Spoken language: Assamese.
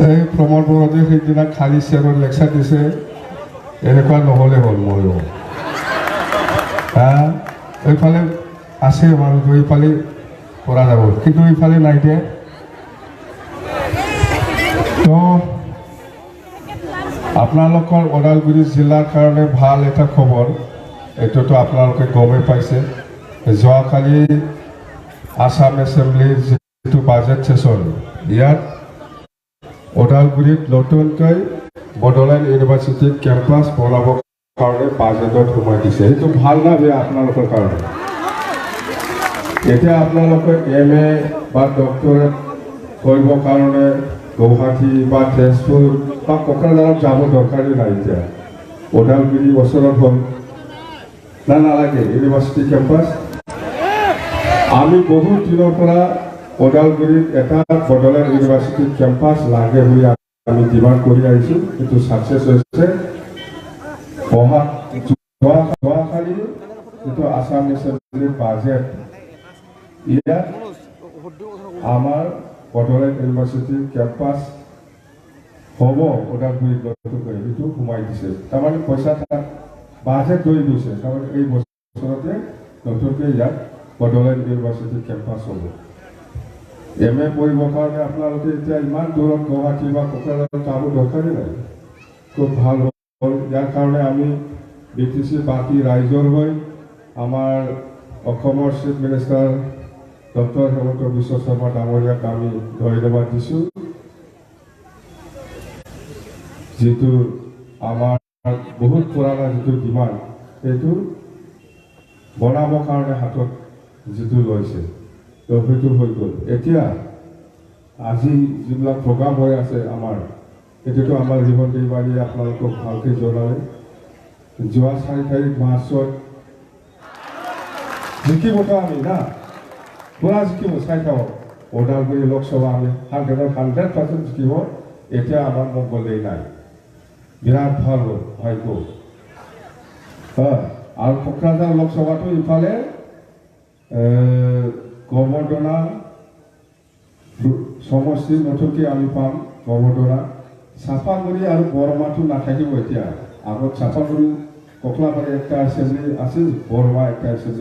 এই প্ৰমোদ বৰুৱাই সেইদিনা খালী চেয়াৰত লেকচাৰ দিছে, এনেকুৱা নহ'লে হ'ল ময়ো। এইফালে আছে মানুহটো, এইফালে পৰা যাব, কিন্তু এইফালে নাই দে। তো আপোনালোকৰ ওদালগুৰি জিলাৰ কাৰণে ভাল এটা খবৰ, এইটোতো আপোনালোকে গমেই পাইছে। যোৱাকালি আসাম এছেম্বলিৰ যিটো বাজেট ছেছন, ইয়াত ওদালগুৰিত নতুনকৈ বড়োলেণ্ড ইউনিভাৰ্চিটিত কেম্পাছ বনাবৰ কাৰণে বাজেটত সোমাই দিছে। এইটো ভাল না বেয়া আপোনালোকৰ কাৰণে? এতিয়া আপোনালোকে MA বা ডক্টৰেট কৰিবৰ কাৰণে গুৱাহাটী বা তেজপুৰ বা কোকৰাঝাৰত যাব দৰকাৰী নাই। এতিয়া ওদালগুৰি ওচৰত হ'ল না নালাগে ইউনিভাৰ্চিটি কেম্পাছ? আমি বহুত দিনৰ পৰা ওদালগুৰিত এটা বড়োলেণ্ড ইউনিভাৰ্চিটি কেম্পাছ লাগে বুলি আমি ডিমাণ্ড কৰি আহিছোঁ, কিন্তু ছাকচেছ হৈছে। যোৱাকালি যিটো আসাম এছেম্বলিৰ বাজেট, ইয়াত আমাৰ বড়োলেণ্ড ইউনিভাৰ্চিটিৰ কেম্পাছ হ'ব ওদালগুৰিত নতুনকৈ, সেইটো সোমাই দিছে। তাৰমানে পইচা বাজেট লৈ গৈছে, তাৰমানে এই বছৰতে নতুনকৈ ইয়াত বড়োলেণ্ড ইউনিভাৰ্চিটিৰ কেম্পাছ হ'ব। MA পঢ়িবৰ কাৰণে আপোনালোকে এতিয়া ইমান দূৰত গুৱাহাটী বা কোকৰাঝাৰত যাব দৰকাৰী নাই, খুব ভাল হ'ল। ইয়াৰ কাৰণে আমি BTC বাকী ৰাইজৰ হৈ আমাৰ অসমৰ chief minister doctor Himanta Biswa Sarma ডাঙৰীয়াক আমি ধন্যবাদ দিছোঁ, যিটো আমাৰ বহুত পুৰণা যিটো ডিমাণ্ড, সেইটো বনাবৰ কাৰণে হাতত যিটো লৈছে, তো সেইটো হৈ গ'ল। এতিয়া আজি যিবিলাক প্ৰগ্ৰাম হৈ আছে আমাৰ, সেইটোতো আমাৰ জীৱন দেৱাৰীয়ে আপোনালোকক ভালকৈ জনালে। যোৱা 4 তাৰিখ মাৰ্চত জিকিবতো আমি না, পুৰা জিকিব, চাই থাকক। ওদালগুৰি লোকসভা আমি 100% জিকিব। এতিয়া আমাৰ মংগলেই নাই, বিৰাট ভাল হ'ল ভাগ্য। আৰু কোকৰাঝাৰ লোকসভাটো ইফালে গোবৰ্ধনা সমষ্টি নতুনকৈ আমি পাম। গোবৰ্ধনা, চাপাগুৰি আৰু বৰমাটো নাথাকিব এতিয়া। আগত চাপাগুৰি ককলাবাৰী একটা এছেম্বলি আছিল, বৰমা একটা এছেম্বলি